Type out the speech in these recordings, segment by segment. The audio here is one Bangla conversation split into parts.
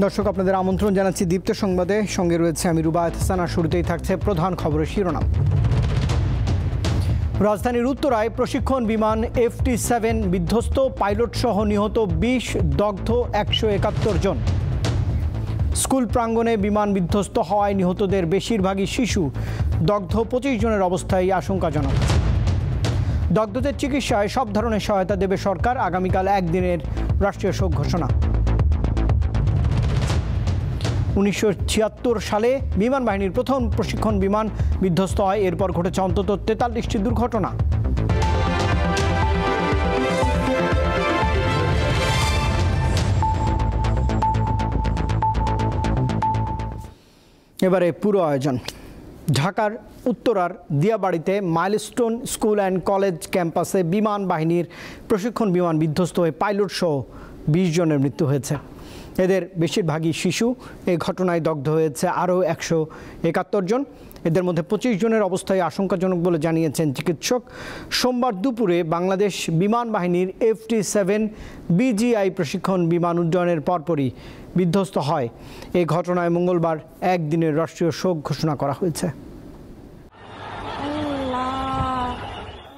দর্শক আপনাদের আমন্ত্রণ জানাচ্ছি দীপ্ত সংবাদে, সঙ্গে রয়েছে আমি রুবায়েত হাসান। আর শুরুতেই থাকছে প্রধান খবরের শিরোনাম। রাজধানীর উত্তরায় প্রশিক্ষণ বিমান FT-7 বিধ্বস্ত, পাইলট সহ নিহত 20, দগ্ধ 171 জন। স্কুল প্রাঙ্গণে বিমান বিধ্বস্ত হওয়ায় নিহতদের বেশিরভাগই শিশু, দগ্ধ 25 জনের অবস্থায় আশঙ্কাজনক। দগ্ধদের চিকিৎসায় সব ধরনের সহায়তা দেবে সরকার, আগামীকাল একদিনের রাষ্ট্রীয় শোক ঘোষণা। 1976 সালে বিমান বাহিনীর প্রথম প্রশিক্ষণ বিমান বিধ্বস্ত হয়। এরপর ঘটেছে অন্তত 43টি দুর্ঘটনা। এবারে পুরো আয়োজন। ঢাকার উত্তরার দিয়াবাড়িতে মাইলস্টোন স্কুল অ্যান্ড কলেজ ক্যাম্পাসে বিমান বাহিনীর প্রশিক্ষণ বিমান বিধ্বস্ত হয়ে পাইলট সহ 20 জনের মৃত্যু হয়েছে। এদের বেশিরভাগই শিশু। এই ঘটনায় দগ্ধ হয়েছে আরও 171 জন। এদের মধ্যে 25 জনের অবস্থায় আশঙ্কাজনক বলে জানিয়েছেন চিকিৎসক। সোমবার দুপুরে বাংলাদেশ বিমান বাহিনীর FT-7 BGI প্রশিক্ষণ বিমান উড্ডয়নের পরপরই বিধ্বস্ত হয়। এই ঘটনায় মঙ্গলবার একদিনের রাষ্ট্রীয় শোক ঘোষণা করা হয়েছে।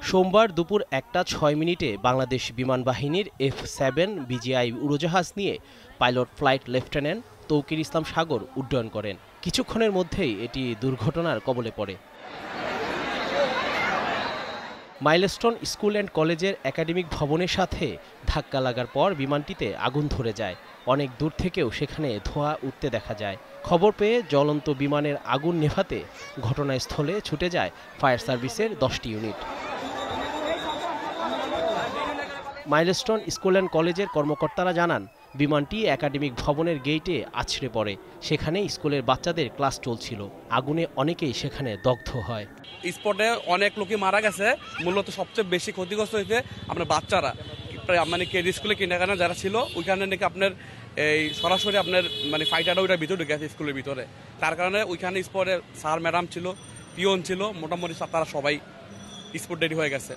সোমবার দুপুর 1:06 বাংলাদেশ বিমান বাহিনীর F-7 BGI উড়োজাহাজ নিয়ে পাইলট ফ্লাইট লেফটেন্যান্ট তৌকির ইসলাম সাগর উড্ডয়ন করেন। কিছুক্ষণের মধ্যেই এটি দুর্ঘটনার কবলে পড়ে। মাইলস্টোন স্কুল অ্যান্ড কলেজের একাডেমিক ভবনের সাথে ধাক্কা লাগার পর বিমানটিতে আগুন ধরে যায়। অনেক দূর থেকেও সেখানে ধোঁয়া উঠতে দেখা যায়। খবর পেয়ে জ্বলন্ত বিমানের আগুন নেভাতে ঘটনাস্থলে ছুটে যায় ফায়ার সার্ভিসের 10টি ইউনিট। মাইলস্টোন স্কুল অ্যান্ড কলেজের কর্মকর্তারা জানান, বিমানটি একাডেমিক ভবনের গেইটে আছড়ে পড়ে। সেখানে স্কুলের বাচ্চাদের ক্লাস চলছিল। আগুনে অনেকেই সেখানে দগ্ধ হয়। স্পটে অনেক লোকই মারা গেছে। মূলত সবচেয়ে বেশি ক্ষতিগ্রস্ত হয়েছে আপনার বাচ্চারা, মানে কেডি স্কুলে কিন্ডারগার্টেন যারা ছিল ওইখানে নাকি আপনার এই সরাসরি আপনার মানে ফাইটারটা ওইটার ভিতরে ঢুকে আছে স্কুলের ভিতরে। তার কারণে ওইখানে স্পটে স্যার ম্যাডাম ছিল, পিয়ন ছিল, মোটামুটি তারা সবাই স্পট রেডি হয়ে গেছে।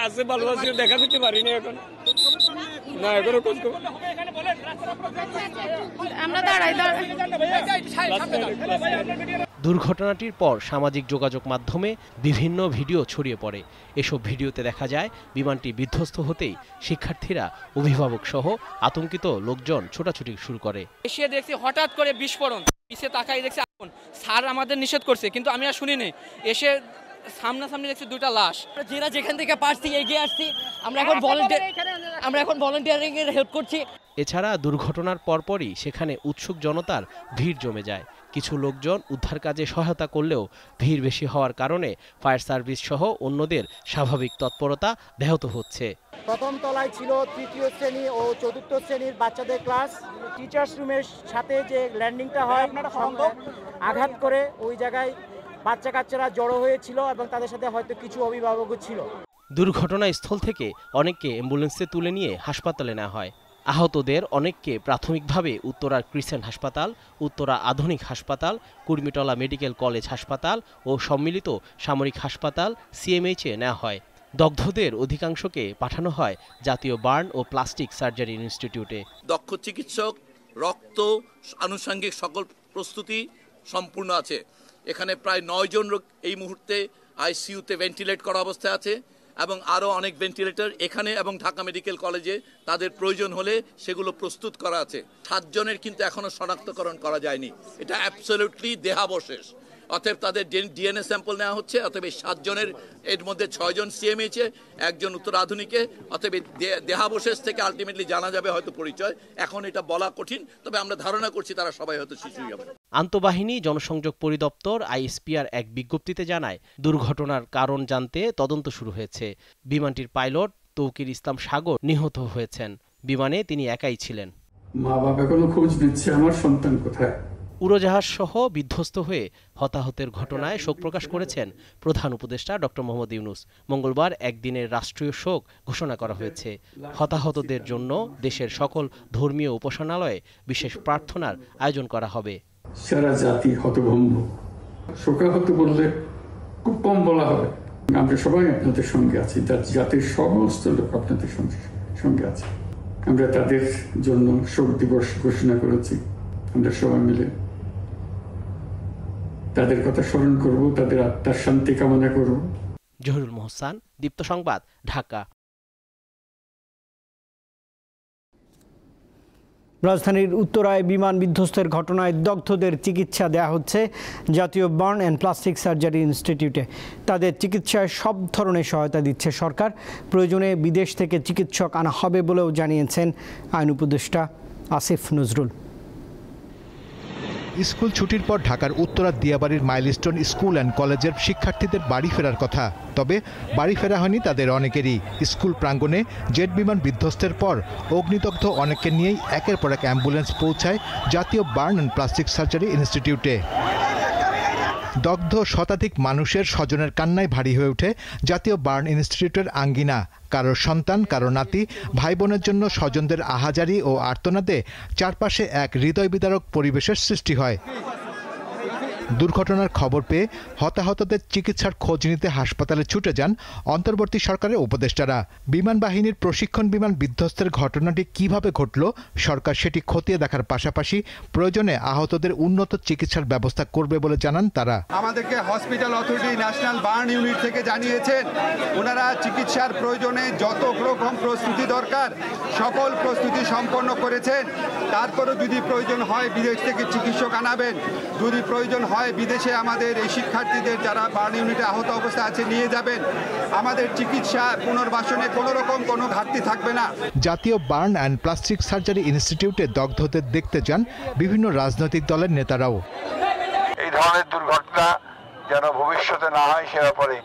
আছে ভালো আছে, দেখা করতে পারিনি এখন না, এখনো খোঁজ খবর। দুর্ঘটনাটির পর সামাজিক যোগাযোগ মাধ্যমে বিভিন্ন ভিডিও ছড়িয়ে পড়ে। এসব ভিডিওতে দেখা যায় বিমানটি বিধ্বস্ত হতেই শিক্ষার্থীরা, অভিভাবক সহ আতঙ্কিত লোকজন ছোটাছুটি শুরু করে। এসে দেখছি হঠাৎ করে বিস্ফোরণ, পিছিয়ে তাকাই দেখছি আগুন। স্যার আমাদের নিষেধ করছে কিন্তু আমি আর শুনিনি। এসে সামনাসামনি দেখছি দুটো লাশ। যারা যেখান থেকে পারছি এগিয়ে আসছি। আমরা এখন ভলান্টিয়ারিং এর হেল্প করছি। এছাড়া দুর্ঘটনার পরপরই সেখানে উৎসুক জনতার ভিড় জমে যায়। কিছু লোকজন উদ্ধার কাজে সহায়তা করলেও ভিড় বেশি হওয়ার কারণে ফায়ার সার্ভিস সহ অন্যদের স্বাভাবিক তৎপরতা ব্যাহত হচ্ছে। প্রথম তলায় ছিল তৃতীয় শ্রেণী ও চতুর্থ শ্রেণীর বাচ্চাদের ক্লাস। টিচার্স রুমের সাথে যে ল্যান্ডিংটা হয়, আঘাত করে ওই জায়গায় বাচ্চা কাচ্চারা জড়ো হয়েছিল এবং তাদের সাথে হয়তো কিছু অভিভাবকও ছিল। দুর্ঘটনাস্থল থেকে অনেককে অ্যাম্বুলেন্সে তুলে নিয়ে হাসপাতালে নেওয়া হয়। আহতদের অনেককে প্রাথমিকভাবে উত্তরার ক্রিসেন্ট হাসপাতাল, উত্তরা আধুনিক হাসপাতাল, কুর্মিটলা মেডিকেল কলেজ হাসপাতাল ও সম্মিলিত সামরিক হাসপাতাল CMH-এ নেওয়া হয়। দগ্ধদের অধিকাংশকে পাঠানো হয় জাতীয় বার্ন ও প্লাস্টিক সার্জারি ইনস্টিটিউটে। দক্ষ চিকিৎসক, রক্ত, আনুষঙ্গিক সকল প্রস্তুতি সম্পূর্ণ আছে। এখানে প্রায় 9 জন লোক এই মুহূর্তে ICU-তে ভেন্টিলেট করা অবস্থায় আছে এবং আরও অনেক ভেন্টিলেটর এখানে এবং ঢাকা মেডিকেল কলেজে তাদের প্রয়োজন হলে সেগুলো প্রস্তুত করা আছে। 7 জনের কিন্তু এখনও শনাক্তকরণ করা যায়নি। এটা অ্যাবসলিউটলি দেহাবশেষ। অতএব তাদের DNA স্যাম্পল নেওয়া হচ্ছে। অতএব 7 জনের এর মধ্যে 6 জন CMH-এ, 1 জন উত্তর আধুনিকে। অতএব দেহাবশেষ থেকে আলটিমেটলি জানা যাবে হয়তো পরিচয়। এখন এটা বলা কঠিন, তবে আমরা ধারণা করছি তারা সবাই হয়তো শিশুই হবে। আন্তঃবাহিনী জনসংযোগ পরিদপ্তর ISPR এক বিজ্ঞপ্তিতে জানায়, দুর্ঘটনার কারণ জানতে তদন্ত শুরু হয়েছে। বিমানটির পাইলট তৌকির ইসলাম সাগর নিহত হয়েছেন। বিমানে তিনি একাই ছিলেন। মা বাবা কোনো খোঁজ নিচ্ছে আমার সন্তান কোথায়। উড়োজাহাজ সহ বিধ্বস্ত হয়ে হতাহতের ঘটনায় শোক প্রকাশ করেছেন প্রধান উপদেষ্টা ডক্টর মোহাম্মদ ইউনূস। মঙ্গলবার একদিনের রাষ্ট্রীয় শোক ঘোষণা করা হয়েছে। হতাহতদের জন্য দেশের সকল ধর্মীয় উপাসনালয়ে বিশেষ প্রার্থনার আয়োজন করা হবে। সারা জাতি হতভম্ব। শোকাহত বললে খুব কম বলা হবে। আমরা সবাই আপনাদের সঙ্গে আছি, জাতির সমস্ত লোক আপনাদের সঙ্গে আছে। আমরা তাদের জন্য শোক দিবস ঘোষণা করেছি। আমরা সবাই মিলে তাদের কথা স্মরণ করব, তাদের আত্মার শান্তি কামনা করব। জহিরুল মোহসান, দীপ্ত সংবাদ, ঢাকা। রাজধানীর উত্তরায় বিমান বিধ্বস্তের ঘটনায় দগ্ধদের চিকিৎসা দেওয়া হচ্ছে জাতীয় বার্ন অ্যান্ড প্লাস্টিক সার্জারি ইনস্টিটিউটে। তাদের চিকিৎসায় সব ধরনের সহায়তা দিচ্ছে সরকার। প্রয়োজনে বিদেশ থেকে চিকিৎসক আনা হবে বলেও জানিয়েছেন আইন উপদেষ্টা আসিফ নজরুল। স্কুল ছুটির পর ঢাকার উত্তরার দিয়াবাড়ির মাইলস্টোন স্কুল অ্যান্ড কলেজের শিক্ষার্থীদের বাড়ি ফেরার কথা। তবে বাড়ি ফেরা হয়নি তাদের অনেকেরই। স্কুল প্রাঙ্গণে জেট বিমান বিধ্বস্তের পর অগ্নিদগ্ধ অনেককে নিয়েই একের পর এক অ্যাম্বুলেন্স পৌঁছায় জাতীয় বার্ন অ্যান্ড প্লাস্টিক সার্জারি ইনস্টিটিউটে। দগ্ধ শতাধিক মানুষের স্বজনের কান্নায় ভারী হয়ে ওঠে জাতীয় বার্ন ইনস্টিটিউটের আঙ্গিনা। কারো সন্তান, কারো নাতি, ভাই বোনের জন্য স্বজনদের আহাজারি ও আর্তনাদে চারপাশে এক হৃদয় বিদারক পরিবেশের সৃষ্টি হয়। দুর্ঘটনার খবর পেয়ে হতাহতদের চিকিৎসার খোঁজ নিতে হাসপাতালে ছুটে যান অন্তর্বর্তী সরকারের উপদেষ্টারা। বিমান বাহিনীর প্রশিক্ষণ বিমান বিধ্বস্তের ঘটনাটি কিভাবে ঘটল সরকার সেটি খতিয়ে দেখার পাশাপাশি প্রয়োজনে আহতদের উন্নত চিকিৎসার ব্যবস্থা করবে বলে জানান তারা। আমাদেরকে hospital authority national burn unit থেকে জানিয়েছেন ওনারা চিকিৎসার প্রয়োজনে যত রকম প্রস্তুতি দরকার সকল প্রস্তুতি সম্পন্ন করেছেন। তারপরও যদি প্রয়োজন হয় বিদেশ থেকে চিকিৎসক আনাবেন, যদি প্রয়োজন হয় বিদেশে আমাদের এই শিক্ষার্থীদের যারা বার্ন ইউনিটে আহত অবস্থা আছে নিয়ে যাবেন। আমাদের চিকিৎসা পুনর্বাসনে কোনো রকম কোনো ঘাটতি থাকবে না। জাতীয় বার্ন অ্যান্ড প্লাস্টিক সার্জারি ইনস্টিটিউটে দগ্ধদের দেখতে যান বিভিন্ন রাজনৈতিক দলের নেতারাও। এই ধরনের দুর্ঘটনা যেন ভবিষ্যতে না হয় সে ব্যাপারে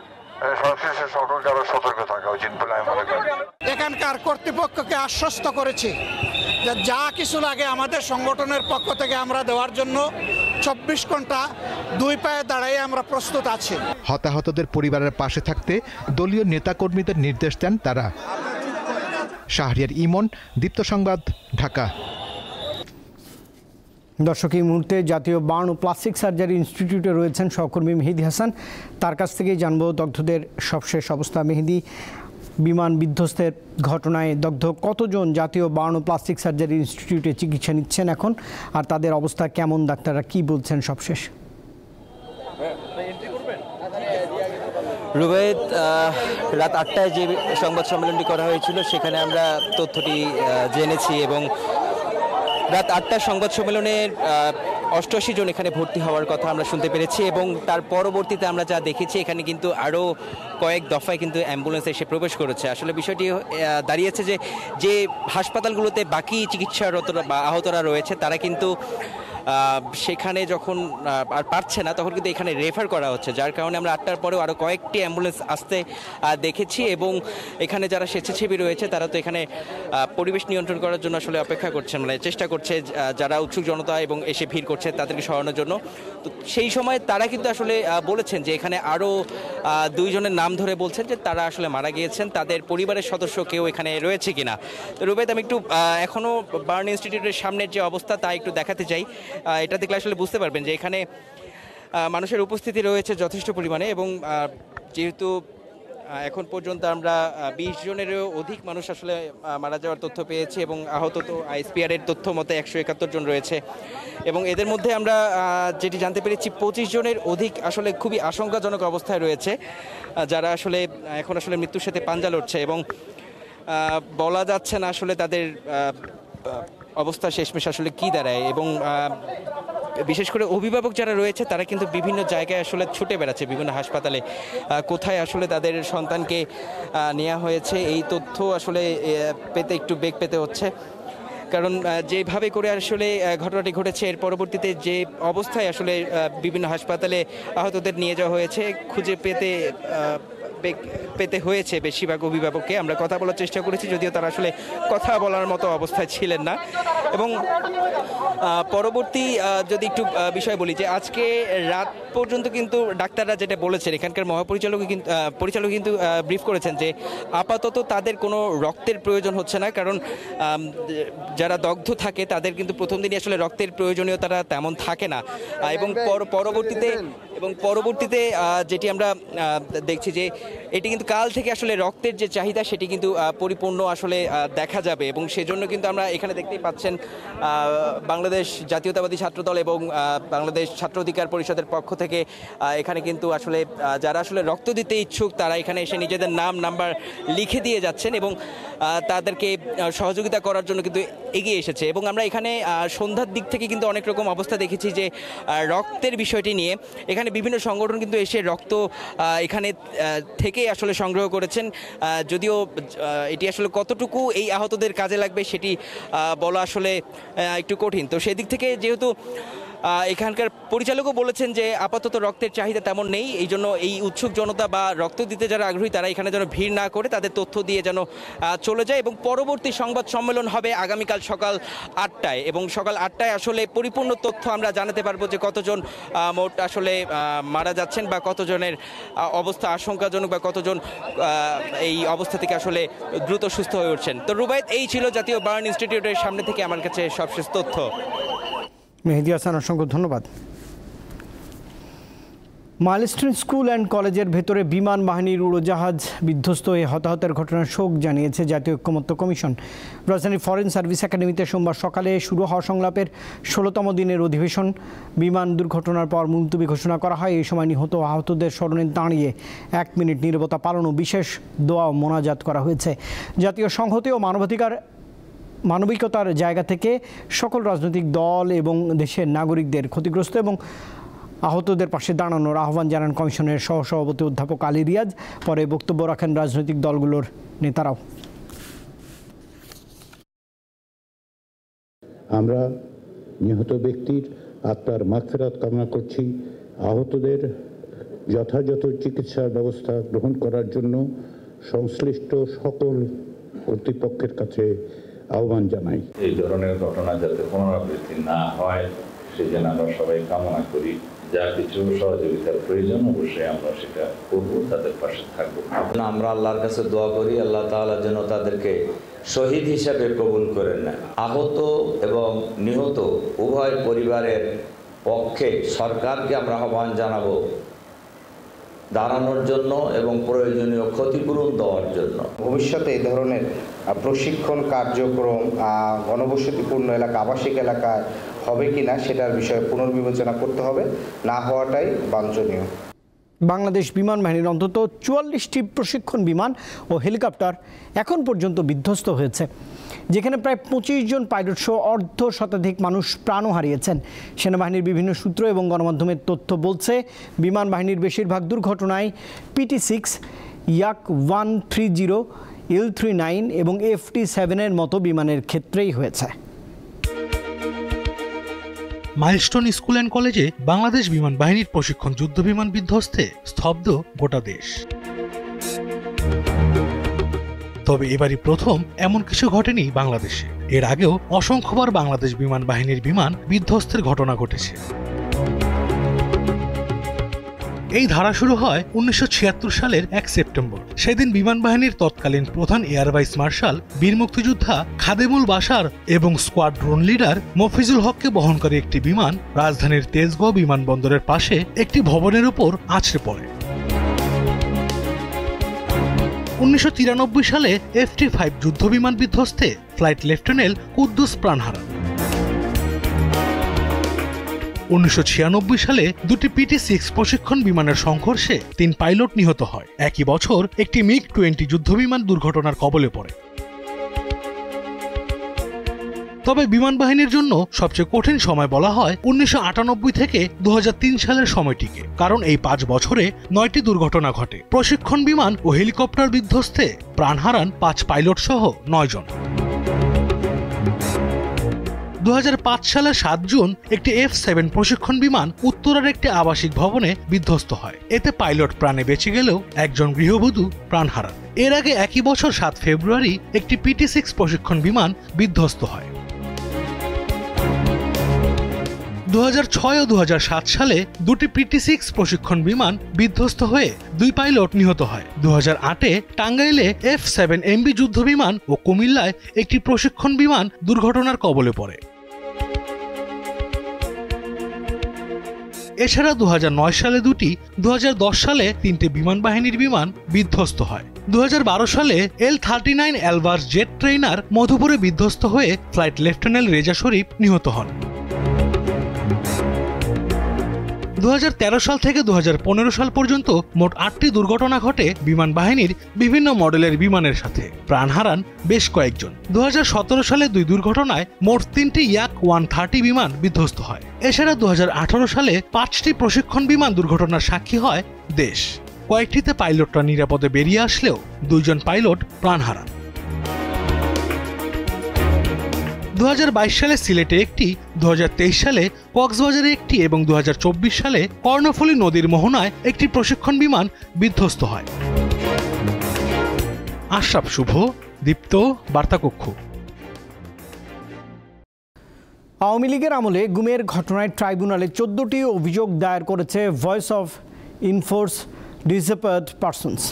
সংশ্লিষ্ট সকলকে আরো সতর্ক থাকা উচিত বলে আমি মনে করি। এখানকার কর্তৃপক্ষকে আশ্বস্ত করেছি যে যা কিছু লাগে আমাদের সংগঠনের পক্ষ থেকে আমরা দেওয়ার জন্য 24 ঘন্টা দুই পায়ে দাঁড়াই আমরা প্রস্তুত আছি। হতাহতদের পরিবারের পাশে থাকতে দলীয় নেতাকর্মীদের নির্দেশ দেন তারা। শাহরিয়ার ইমন, দীপ্ত সংবাদ, ঢাকা। দর্শক, এই মুহূর্তে জাতীয় বার্ন ও প্লাস্টিক সার্জারি ইনস্টিটিউটে রয়েছেন সহকর্মী মেহেদি হাসান। তার কাছ থেকেই জানবো দগ্ধদের সবশেষ অবস্থা। মেহেদি, বিমান বিধ্বস্তের ঘটনায় দগ্ধ কতজন জাতীয় বার্ন ও প্লাস্টিক সার্জারি ইনস্টিটিউটে চিকিৎসা নিচ্ছেন এখন, আর তাদের অবস্থা কেমন, ডাক্তাররা কি বলছেন সবশেষ? রুবায়েত, রাত 8টায় যে সংবাদ সম্মেলনটি করা হয়েছিল সেখানে আমরা তথ্যটি জেনেছি এবং রাত 8টার সংবাদ সম্মেলনে 88 জন এখানে ভর্তি হওয়ার কথা আমরা শুনতে পেরেছি এবং তার পরবর্তীতে আমরা যা দেখেছি এখানে কিন্তু আরও কয়েক দফায় কিন্তু অ্যাম্বুলেন্স এসে প্রবেশ করেছে। আসলে বিষয়টি দাঁড়িয়েছে যে হাসপাতালগুলোতে বাকি চিকিৎসারতরা বা আহতরা রয়েছে তারা কিন্তু সেখানে যখন আর পারছে না তখন কিন্তু এখানে রেফার করা হচ্ছে, যার কারণে আমরা 8টার পরেও আরও কয়েকটি অ্যাম্বুলেন্স আসতে দেখেছি এবং এখানে যারা স্বেচ্ছাসেবী রয়েছে তারা তো এখানে পরিবেশ নিয়ন্ত্রণ করার জন্য আসলে অপেক্ষা করছেন, মানে চেষ্টা করছে যারা উৎসুক জনতা এবং এসে ভিড় করছে তাদেরকে সরানোর জন্য। তো সেই সময় তারা কিন্তু আসলে বলেছেন যে এখানে আরও 2 জনের নাম ধরে বলছেন যে তারা আসলে মারা গিয়েছেন, তাদের পরিবারের সদস্য কেউ এখানে রয়েছে কিনা। তো রুবায়েত, আমি একটু এখনও বার্ন ইনস্টিটিউটের সামনের যে অবস্থা তা একটু দেখাতে চাই। এটা দেখলে আসলে বুঝতে পারবেন যে এখানে মানুষের উপস্থিতি রয়েছে যথেষ্ট পরিমাণে এবং যেহেতু এখন পর্যন্ত আমরা 20 জনেরও অধিক মানুষ আসলে মারা যাওয়ার তথ্য পেয়েছি এবং আহত তো আইএসপিআরের তথ্য মতে 171 জন রয়েছে এবং এদের মধ্যে আমরা যেটি জানতে পেরেছি 25 জনের অধিক আসলে খুবই আশঙ্কাজনক অবস্থায় রয়েছে, যারা আসলে এখন আসলে মৃত্যুর সাথে পাঞ্জা লড়ছে এবং বলা যাচ্ছে না আসলে তাদের অবস্থা শেষমেশ আসলে কি দাঁড়ায় এবং বিশেষ করে অভিভাবক যারা রয়েছে তারা কিন্তু বিভিন্ন জায়গায় আসলে ছুটে বেড়াচ্ছে, বিভিন্ন হাসপাতালে কোথায় আসলে তাদের সন্তানকে নেওয়া হয়েছে এই তথ্য আসলে পেতে একটু বেগ পেতে হচ্ছে। কারণ যেভাবে করে আসলে ঘটনাটি ঘটেছে এর পরবর্তীতে যে অবস্থায় আসলে বিভিন্ন হাসপাতালে আহতদের নিয়ে যাওয়া হয়েছে খুঁজে পেতে হয়েছে বেশিরভাগ অভিভাবককে। আমরা কথা বলার চেষ্টা করেছি, যদিও তারা আসলে কথা বলার মতো অবস্থায় ছিলেন না। এবং পরবর্তী যদি একটু বিষয় বলি যে আজকে রাত পর্যন্ত কিন্তু ডাক্তাররা যেটা বলেছেন, এখানকার পরিচালক কিন্তু ব্রিফ করেছেন যে আপাতত তাদের কোনো রক্তের প্রয়োজন হচ্ছে না, কারণ যারা দগ্ধ থাকে তাদের কিন্তু প্রথম দিনই আসলে রক্তের প্রয়োজনীয়তাটা তেমন থাকে না এবং পরবর্তীতে এবং পরবর্তীতে যেটি আমরা দেখছি যে এটি কিন্তু কাল থেকে আসলে রক্তের যে চাহিদা সেটি কিন্তু পরিপূর্ণ আসলে দেখা যাবে এবং সেজন্য কিন্তু আমরা এখানে দেখতেই পাচ্ছেন বাংলাদেশ জাতীয়তাবাদী ছাত্রদল এবং বাংলাদেশ ছাত্র অধিকার পরিষদের পক্ষ থেকে এখানে কিন্তু আসলে যারা আসলে রক্ত দিতে ইচ্ছুক তারা এখানে এসে নিজেদের নাম নাম্বার লিখে দিয়ে যাচ্ছেন এবং তাদেরকে সহযোগিতা করার জন্য কিন্তু এগিয়ে এসেছে। এবং আমরা এখানে সন্ধ্যার দিক থেকে কিন্তু অনেক রকম অবস্থা দেখেছি যে রক্তের বিষয়টি নিয়ে এখানে বিভিন্ন সংগঠন কিন্তু এসে রক্ত এখানে থেকে আসলে সংগ্রহ করেছেন, যদিও এটি আসলে কতটুকু এই আহতদের কাজে লাগবে সেটি বলা আসলে একটু কঠিন। তো সেদিক থেকে যেহেতু এখানকার পরিচালকও বলেছেন যে আপাতত রক্তের চাহিদা তেমন নেই, এই জন্য এই উৎসুক জনতা বা রক্ত দিতে যারা আগ্রহী তারা এখানে যেন ভিড় না করে তাদের তথ্য দিয়ে যেন চলে যায়। এবং পরবর্তী সংবাদ সম্মেলন হবে আগামীকাল সকাল 8টায় এবং সকাল 8টায় আসলে পরিপূর্ণ তথ্য আমরা জানাতে পারবো যে কতজন মোট আসলে মারা যাচ্ছেন বা কতজনের অবস্থা আশঙ্কাজনক বা কতজন এই অবস্থা থেকে আসলে দ্রুত সুস্থ হয়ে উঠছেন। তো রুবায়েত, এই ছিল জাতীয় বার্ন ইনস্টিটিউটের সামনে থেকে আমার কাছে সবশেষ তথ্য। মেহেদী হাসান, অসংখ্য ধন্যবাদ। মাইলস্টোন স্কুল অ্যান্ড কলেজের ভেতরে বিমান বাহিনীর উড়োজাহাজ বিধ্বস্ত হয়ে হতাহতের ঘটনার শোক জানিয়েছে জাতীয় ঐক্যমত্য কমিশন। রাজধানীর ফরেন সার্ভিস একাডেমিতে সোমবার সকালে শুরু হওয়া সংলাপের 16তম দিনের অধিবেশন বিমান দুর্ঘটনার পর মুলতবি ঘোষণা করা হয়। এই সময় নিহত আহতদের স্মরণে দাঁড়িয়ে 1 মিনিট নীরবতা পালন ও বিশেষ দোয়া ও মোনাজাত করা হয়েছে। জাতীয় সংহতি ও মানবিকতার জায়গা থেকে সকল রাজনৈতিক দল এবং দেশের নাগরিকদের ক্ষতিগ্রস্ত এবং আহতদের পাশে দাঁড়ানোর আহ্বান জানান কমিশনের সহসভাপতি অধ্যাপক আলী রিয়াজ। পরে বক্তব্য রাখেন রাজনৈতিক দলগুলোর নেতারাও। আমরা নিহত ব্যক্তির আত্মার মাগফিরাত কামনা করছি। আহতদের যথাযথ চিকিৎসার ব্যবস্থা গ্রহণ করার জন্য সংশ্লিষ্ট সকল কর্তৃপক্ষের কাছে আহ্বান জানাই। এই ধরনের ঘটনা যাতে পুনরাবৃত্তি না হয় সেজন্য আমরা সবাই কামনা করি। যা কিছু সহযোগিতার প্রয়োজন অবশ্যই আমরা সেটা করব, তাদের পাশে থাকবো। আমরা আল্লাহর কাছে দোয়া করি আল্লাহ তাআলা যেন তাদেরকে শহীদ হিসাবে কবুল করেন না। আহত এবং নিহত উভয় পরিবারের পক্ষে সরকারকে আমরা আহ্বান জানাবো দাঁড়ানোর জন্য এবং প্রয়োজনীয় ক্ষতিপূরণ দেওয়ার জন্য। ভবিষ্যতে এই ধরনের প্রশিক্ষণ কার্যক্রম ঘনবসতিপূর্ণ এলাকা আবাসিক এলাকায় হবে কিনা সেটার বিষয়ে পুনর্বিবেচনা করতে হবে, না হওয়াটাই বাঞ্ছনীয়। বাংলাদেশ বিমান বাহিনীর অন্তত 44টি প্রশিক্ষণ বিমান ও হেলিকপ্টার এখন পর্যন্ত বিধ্বস্ত হয়েছে, যেখানে প্রায় 25 জন পাইলট সহ অর্ধ শতাধিক মানুষ প্রাণও হারিয়েছেন। সেনাবাহিনীর বিভিন্ন সূত্র এবং গণমাধ্যমের তথ্য বলছে বিমান বাহিনীর বেশিরভাগ দুর্ঘটনায় PT-6, ইয়াক 130, Il-39 এবং FT-7 মতো বিমানের ক্ষেত্রেই হয়েছে। মাইলস্টোন স্কুল অ্যান্ড কলেজে বাংলাদেশ বিমান বাহিনীর প্রশিক্ষণ যুদ্ধ বিমান বিধ্বস্তে স্তব্ধ গোটা দেশ। তবে এবারই প্রথম এমন কিছু ঘটেনি বাংলাদেশে। এর আগেও অসংখ্যবার বাংলাদেশ বিমান বাহিনীর বিমান বিধ্বস্তের ঘটনা ঘটেছে। এই ধারা শুরু হয় 1976 সালের 1 সেপ্টেম্বর। সেদিন বিমান বাহিনীর তৎকালীন প্রধান এয়ার ভাইস মার্শাল বীর মুক্তিযোদ্ধা খাদেমুল বাশার এবং স্কোয়াড্রন লিডার মফিজুল হককে বহনকারী একটি বিমান রাজধানীর তেজগাঁও বিমানবন্দরের পাশে একটি ভবনের উপর আছড়ে পড়ে। 1993 সালে FT-5 যুদ্ধ বিমান বিধ্বস্তে ফ্লাইট লেফটেন্যান্ট কুদ্দুস প্রাণ হারান। 1996 সালে দুটি PT-6 প্রশিক্ষণ বিমানের সংঘর্ষে 3 পাইলট নিহত হয়। একই বছর একটি MiG-20 যুদ্ধবিমান দুর্ঘটনার কবলে পড়ে। তবে বিমান বাহিনীর জন্য সবচেয়ে কঠিন সময় বলা হয় 1998 থেকে 2003 সালের সময়টিকে, কারণ এই 5 বছরে 9টি দুর্ঘটনা ঘটে। প্রশিক্ষণ বিমান ও হেলিকপ্টার বিধ্বস্তে প্রাণ হারান 5 পাইলট সহ 9 জন। 2005 সালের 7 জুন একটি F-7 প্রশিক্ষণ বিমান উত্তরার একটি আবাসিক ভবনে বিধ্বস্ত হয়। এতে পাইলট প্রাণে বেঁচে গেলেও একজন গৃহবধূ প্রাণ হারান। এর আগে একই বছর 7 ফেব্রুয়ারি একটি PT-6 প্রশিক্ষণ বিমান বিধ্বস্ত হয়। 2006 ও 2007 সালে দুটি PT-6 প্রশিক্ষণ বিমান বিধ্বস্ত হয়ে 2 পাইলট নিহত হয়। 2008-এ টাঙ্গাইলে F-7MB যুদ্ধ বিমান ও কুমিল্লায় একটি প্রশিক্ষণ বিমান দুর্ঘটনার কবলে পড়ে। এছাড়া 2009 সালে দুটি, 2010 সালে 3টে বিমান বাহিনীর বিমান বিধ্বস্ত হয়। 2012 সালে L-39 অ্যালবার্স জেট ট্রেইনার মধুপুরে বিধ্বস্ত হয়ে ফ্লাইট লেফটেন্যান্ট রেজা শরীফ নিহত হন। 2013 সাল থেকে 2015 সাল পর্যন্ত মোট 8টি দুর্ঘটনা ঘটে বিমান বাহিনীর বিভিন্ন মডেলের বিমানের সাথে। প্রাণ হারান বেশ কয়েকজন। 2017 সালে 2 দুর্ঘটনায় মোট 3টি ইয়াক 130 বিমান বিধ্বস্ত হয়। এছাড়া 2018 সালে 5টি প্রশিক্ষণ বিমান দুর্ঘটনার সাক্ষী হয় দেশ। কয়েকটিতে পাইলটরা নিরাপদে বেরিয়ে আসলেও 2 জন পাইলট প্রাণ হারান। 2022 সালে সিলেটে একটি, 2023 সালে কক্সবাজারে একটি এবং 2024 সালে কর্ণফুলী নদীর মোহনায় একটি প্রশিক্ষণ বিমান বিধ্বস্ত হয়। আশরাফ শুভ, দীপ্ত, বার্তাকক্ষ। আওয়ামী লীগের আমলে গুমের ঘটনায় ট্রাইব্যুনালে 14টি অভিযোগ দায়ের করেছে voice of enforce disappeared persons.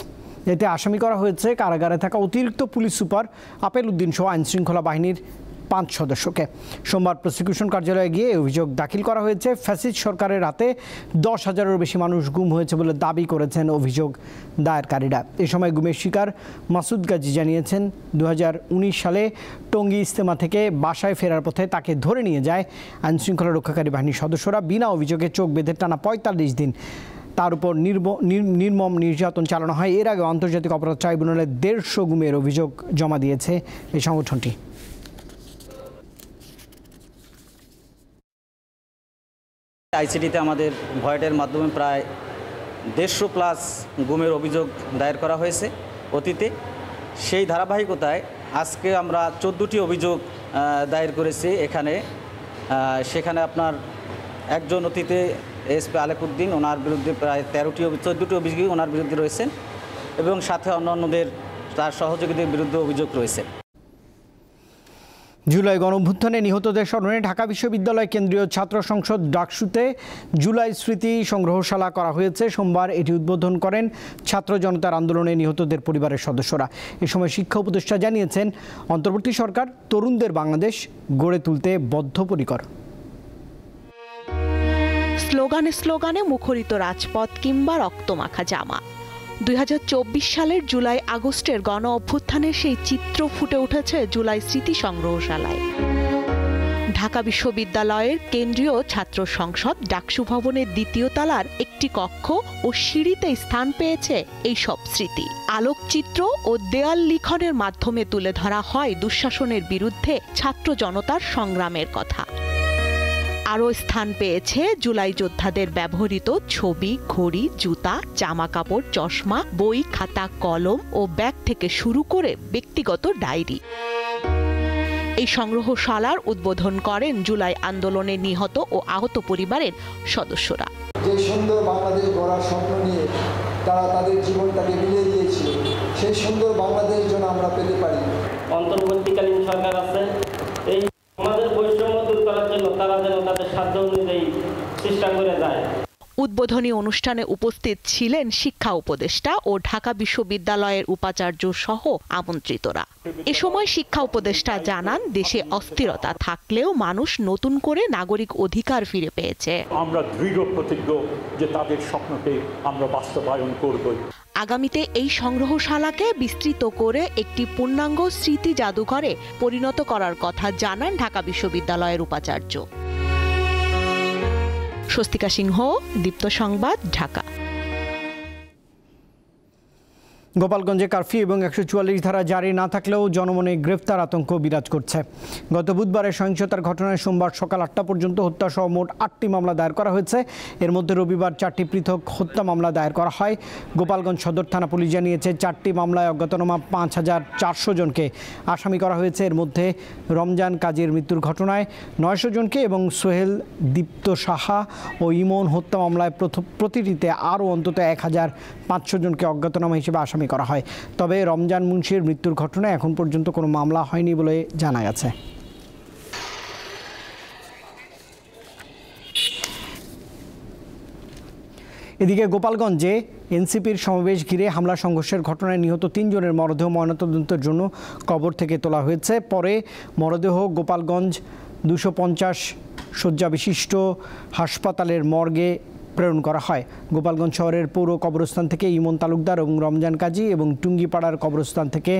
এতে আসামি করা হয়েছে কারাগারে থাকা অতিরিক্ত পুলিশ সুপার আপেল উদ্দিন সহ আইনশৃঙ্খলা বাহিনীর 5 সদস্যকে। সোমবার প্রসিকিউশন কার্যালয়ে গিয়ে অভিযোগ দাখিল করা হয়েছে। ফ্যাসিস্ট সরকারের হাতে 10,000-এরও বেশি মানুষ গুম হয়েছে বলে দাবি করেছেন অভিযোগ দায়েরকারীরা। এ সময় গুমের শিকার মাসুদ গাজী জানিয়েছেন 2019 সালে টঙ্গী ইজতেমা থেকে বাসায় ফেরার পথে তাকে ধরে নিয়ে যায় আইনশৃঙ্খলা রক্ষাকারী বাহিনীর সদস্যরা। বিনা অভিযোগে চোখ বেঁধে টানা 45 দিন তার উপর নির্মম নির্যাতন চালানো হয়। এর আগে আন্তর্জাতিক অপরাধ ট্রাইব্যুনালে 150 গুমের অভিযোগ জমা দিয়েছে এই সংগঠনটি। আইসিটিতে আমাদের ভয়েটের মাধ্যমে প্রায় 150+ গুমের অভিযোগ দায়ের করা হয়েছে অতীতে। সেই ধারাবাহিকতায় আজকে আমরা 14টি অভিযোগ দায়ের করেছি এখানে। সেখানে আপনার একজন অতীতে এসপি আলেকুদ্দিন, ওনার বিরুদ্ধে প্রায় 14টি অভিযোগ ওনার বিরুদ্ধে রয়েছেন এবং সাথে অন্যান্যদের তার সহযোগীদের বিরুদ্ধে অভিযোগ রয়েছে। জুলাই গণঅভ্যুত্থানে নিহতদের স্মরণে ঢাকা বিশ্ববিদ্যালয় কেন্দ্রীয় ছাত্র সংসদ ডাকসুতে জুলাই স্মৃতি সংগ্রহশালা করা হয়েছে। সোমবার এটি উদ্বোধন করেন ছাত্র জনতার আন্দোলনে নিহতদের পরিবারের সদস্যরা। এ সময় শিক্ষা উপদেষ্টা জানিয়েছেন, অন্তর্বর্তী সরকার তরুণদের বাংলাদেশ গড়ে তুলতে বদ্ধপরিকর। স্লোগানে স্লোগানে মুখরিত রাজপথ কিংবা রক্তমাখা জামা। 2024 সালের জুলাই আগস্টের গণ অভ্যুত্থানের সেই চিত্র ফুটে উঠেছে জুলাই স্মৃতি সংগ্রহশালায়। ঢাকা বিশ্ববিদ্যালয়ের কেন্দ্রীয় ছাত্র সংসদ ডাকসু ভবনের 2য় তলার একটি কক্ষ ও সিঁড়িতে স্থান পেয়েছে এই সব স্মৃতি। আলোকচিত্র ও দেয়াল লিখনের মাধ্যমে তুলে ধরা হয় দুঃশাসনের বিরুদ্ধে ছাত্র জনতার সংগ্রামের কথা। আরও স্থান পেয়েছে জুলাই যোদ্ধাদের ব্যবহৃত ছবি, ঘড়ি, জুতা, জামা কাপড়, চশমা, বই, খাতা, কলম ও ব্যাগ থেকে শুরু করে ব্যক্তিগত ডায়েরি। এই সংগ্রহশালার উদ্বোধন করেন জুলাই আন্দোলনে নিহত ও আহত পরিবারের সদস্যরা। যে সুন্দর বাংলাদেশ গড়ার স্বপ্ন নিয়ে তারা তাদের জীবনটাকে বিলিয়ে দিয়েছিল, সেই সুন্দর বাংলাদেশ যেন আমরা পেতে পারি। অন্তর্বর্তীকালীন সরকার আছে, এই আমাদের বৈষম্য দূর করার জন্য তারা যেন তাদের সাধ্য অনুযায়ী চেষ্টা করে যায়। উদ্বোধনী অনুষ্ঠানে উপস্থিত ছিলেন শিক্ষা উপদেষ্টা ও ঢাকা বিশ্ববিদ্যালয়ের উপাচার্য সহ আমন্ত্রিতরা। এ সময় শিক্ষা উপদেষ্টা জানান, দেশে অস্থিরতা থাকলেও মানুষ নতুন করে নাগরিক অধিকার ফিরে পেয়েছে। আমরা দৃঢ় প্রতিজ্ঞ যে তাদের স্বপ্নকে আমরা বাস্তবায়ন করব। আগামীতে এই সংগ্রহশালাকে বিস্তৃত করে একটি পূর্ণাঙ্গ স্মৃতি জাদুঘরে পরিণত করার কথা জানান ঢাকা বিশ্ববিদ্যালয়ের উপাচার্য। স্বস্তিকা সিংহ, দীপ্ত সংবাদ, ঢাকা। গোপালগঞ্জে কারফিউ এবং 144 ধারা জারি না থাকলেও জনমনে গ্রেফতার আতঙ্ক বিরাজ করছে। গত বুধবারের সহিংসতার ঘটনায় সোমবার সকাল 8টা পর্যন্ত হত্যাসহ মোট 8টি মামলা দায়ের করা হয়েছে। এর মধ্যে রবিবার 4টি পৃথক হত্যা মামলা দায়ের করা হয়। গোপালগঞ্জ সদর থানা পুলিশ জানিয়েছে, 4টি মামলায় অজ্ঞাতনামা 5400 জনকে আসামি করা হয়েছে। এর মধ্যে রমজান কাজীর মৃত্যুর ঘটনায় 900 জনকে এবং সোহেল, দীপ্ত সাহা ও ইমন হত্যা মামলায় প্রতিটিতে আরও অন্তত 1500 জনকে অজ্ঞাতনামা হিসেবে আসামি করা হয়। তবে রমজান মুন্সির মৃত্যুর ঘটনায় এখন পর্যন্ত কোনো মামলা হয়নি বলে জানা গেছে। এদিকে গোপালগঞ্জে এনসিপির সমাবেশ ঘিরে হামলা সংঘর্ষের ঘটনায় নিহত 3 জনের মরদেহ ময়নাতদন্তের জন্য কবর থেকে তোলা হয়েছে। পরে মরদেহ গোপালগঞ্জ 250 শয্যা বিশিষ্ট হাসপাতালের মর্গে প্রেরণ করা হয়। গোপালগঞ্জ শহরের পৌর কবরস্থান থেকে ইমন তালুকদার এবং রমজান কাজী এবং টুঙ্গিপাড়ার কবরস্থান থেকে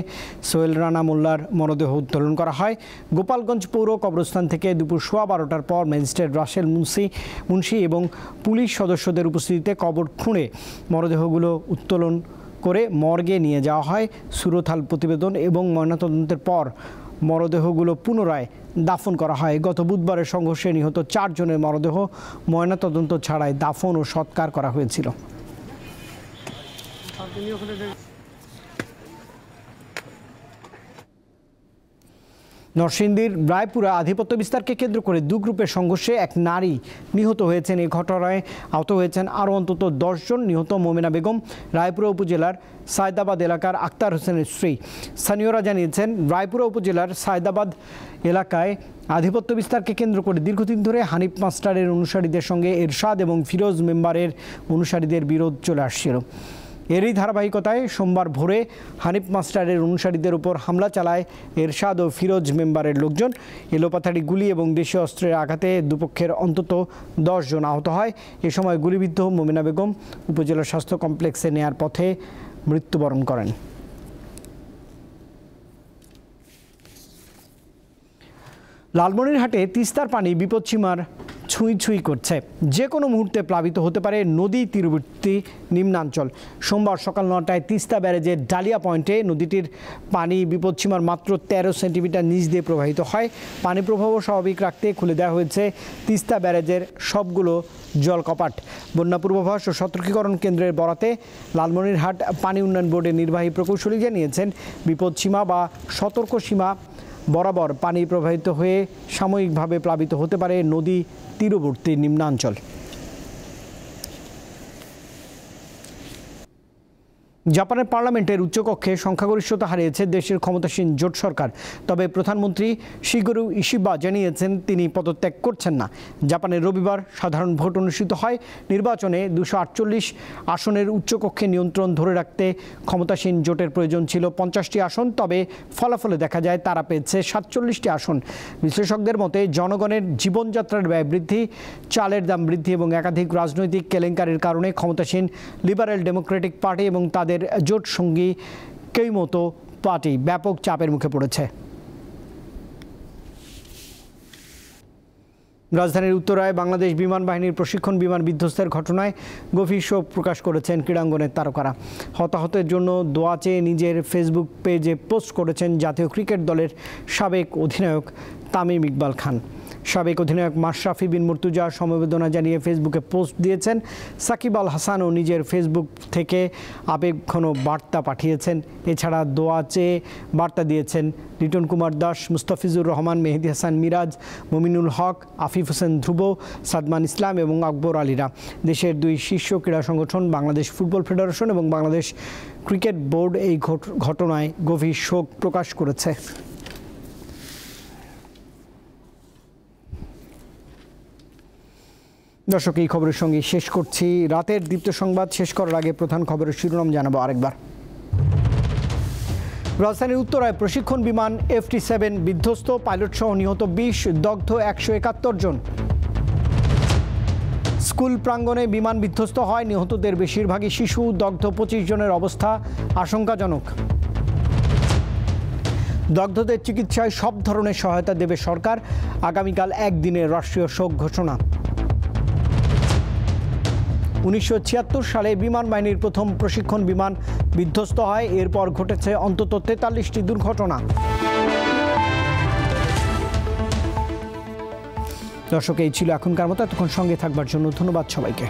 সোহেল রানা মোল্লার মরদেহ উত্তোলন করা হয়। গোপালগঞ্জ পৌর কবরস্থান থেকে দুপুর 12:15টার পর ম্যাজিস্ট্রেট রাসেল মুন্সি এবং পুলিশ সদস্যদের উপস্থিতিতে কবর খুঁড়ে মরদেহগুলো উত্তোলন করে মর্গে নিয়ে যাওয়া হয়। সুরতহাল প্রতিবেদন এবং ময়নাতদন্তের পর মরদেহগুলো পুনরায় দাফন করা হয়। গত বুধবারের সংঘর্ষে নিহত 4 জনের মরদেহ ময়নাতদন্ত ছাড়াই দাফন ও সৎকার করা হয়েছিল। নরসিংদীর রায়পুরা আধিপত্য বিস্তারকে কেন্দ্র করে 2 গ্রুপের সংঘর্ষে এক নারী নিহত হয়েছেন। এই ঘটনায় আহত হয়েছেন আরও অন্তত 10 জন। নিহত মোমেনা বেগম রায়পুরা উপজেলার সায়দাবাদ এলাকার আক্তার হোসেনের স্ত্রী। স্থানীয়রা জানিয়েছেন, রায়পুরা উপজেলার সায়দাবাদ এলাকায় আধিপত্য বিস্তারকে কেন্দ্র করে দীর্ঘদিন ধরে হানিফ মাস্টারের অনুসারীদের সঙ্গে এরশাদ এবং ফিরোজ মেম্বারের অনুসারীদের বিরোধ চলে আসছিল। এরই ধারাবাহিকতায় সোমবার ভোরে হানিফ মাস্টারের অনুসারীদের উপর হামলা চালায় এরশাদ ও ফিরোজ মেম্বারের লোকজন। এলোপাথারি গুলি এবং দেশীয় অস্ত্রের আঘাতে দুপক্ষের অন্তত 10 জন আহত হয়। এ সময় গুলিবিদ্ধ মোমেনা বেগম উপজেলা স্বাস্থ্য কমপ্লেক্সে নেয়ার পথে মৃত্যুবরণ করেন। লালমনিরহাটে তিস্তার পানি বিপদসীমার ছুঁই ছুঁই করছে। যে কোনো মুহূর্তে প্লাবিত হতে পারে নদী তীরবর্তী নিম্নাঞ্চল। সোমবার সকাল 9টায় তিস্তা ব্যারেজের ডালিয়া পয়েন্টে নদীটির পানি বিপদসীমার মাত্র 13 সেন্টিমিটার নিচ দিয়ে প্রবাহিত হয়। পানি প্রবাহ স্বাভাবিক রাখতে খুলে দেওয়া হয়েছে তিস্তা ব্যারেজের সবগুলো জলকপাট। বন্যা পূর্বাভাস ও সতর্কীকরণ কেন্দ্রের বরাতে লালমনিরহাট পানি উন্নয়ন বোর্ডের নির্বাহী প্রকৌশলী জানিয়েছেন, বিপদসীমা বা সতর্ক সীমা বরাবর পানি প্রবাহিত হয়ে সাময়িকভাবে প্লাবিত হতে পারে নদী তীরবর্তী নিম্নাঞ্চল। জাপানের পার্লামেন্টের উচ্চকক্ষে সংখ্যাগরিষ্ঠতা হারিয়েছে দেশের ক্ষমতাসীন জোট সরকার। তবে প্রধানমন্ত্রী শিগেরু ইশিবা জানিয়েছেন তিনি পদত্যাগ করছেন না। জাপানের রবিবার সাধারণ ভোট অনুষ্ঠিত হয়। নির্বাচনে 248 আসনের উচ্চকক্ষে নিয়ন্ত্রণ ধরে রাখতে ক্ষমতাসীন জোটের প্রয়োজন ছিল 50টি আসন। তবে ফলাফলে দেখা যায় তারা পেয়েছে 47টি আসন। বিশ্লেষকদের মতে জনগণের জীবনযাত্রার ব্যয় বৃদ্ধি, চালের দাম বৃদ্ধি এবং একাধিক রাজনৈতিক কেলেঙ্কারির কারণে ক্ষমতাসীন লিবারেল ডেমোক্রেটিক পার্টি এবং তাদের জোট সঙ্গী কেইমতো পার্টি ব্যাপক চাপের মুখে পড়েছে। রাজধানীর উত্তরায় বাংলাদেশ বিমান বাহিনীর প্রশিক্ষণ বিমান বিধ্বস্তের ঘটনায় গভীর শোক প্রকাশ করেছেন ক্রীড়াঙ্গনের তারকারা। হতাহতের জন্য দোয়া চেয়ে নিজের ফেসবুক পেজে পোস্ট করেছেন জাতীয় ক্রিকেট দলের সাবেক অধিনায়ক তামিম ইকবাল খান। সাবেক অধিনায়ক মাশরাফি বিন মুর্তজা সমবেদনা জানিয়ে ফেসবুকে পোস্ট দিয়েছেন। সাকিব আল হাসানও নিজের ফেসবুক থেকে আবেগঘন বার্তা পাঠিয়েছেন। এছাড়া দোয়া চেয়ে বার্তা দিয়েছেন লিটন কুমার দাস, মুস্তাফিজুর রহমান, মেহেদি হাসান মিরাজ, মুমিনুল হক, আফিফ হোসেন ধ্রুব, সাদমান ইসলাম এবং আকবর আলীরা। দেশের 2 শীর্ষ ক্রীড়া সংগঠন বাংলাদেশ ফুটবল ফেডারেশন এবং বাংলাদেশ ক্রিকেট বোর্ড এই ঘটনায় গভীর শোক প্রকাশ করেছে। দর্শক, এই খবরের সঙ্গে শেষ করছি রাতের দীপ্ত সংবাদ। শেষ করার আগে প্রধান খবরের শিরোনাম জানাবো আরেকবার। রাজধানীর উত্তরায় প্রশিক্ষণ বিমান FT-7 বিধ্বস্ত, পাইলট সহ নিহত 20, দগ্ধ 171 জন। স্কুল প্রাঙ্গণে বিমান বিধ্বস্ত হয়, নিহতদের বেশিরভাগই শিশু, দগ্ধ 25 জনের অবস্থা আশঙ্কাজনক। দগ্ধদের চিকিৎসায় সব ধরনের সহায়তা দেবে সরকার, আগামীকাল একদিনের রাষ্ট্রীয় শোক ঘোষণা। 1976 সালে বিমান বাহিনীর প্রথম প্রশিক্ষণ বিমান বিধ্বস্ত হয়। এরপর ঘটেছে অন্তত 43টি দুর্ঘটনা। দর্শক, এই ছিল এখনকার মতো। এতক্ষণ সঙ্গে থাকবার জন্য ধন্যবাদ সবাইকে।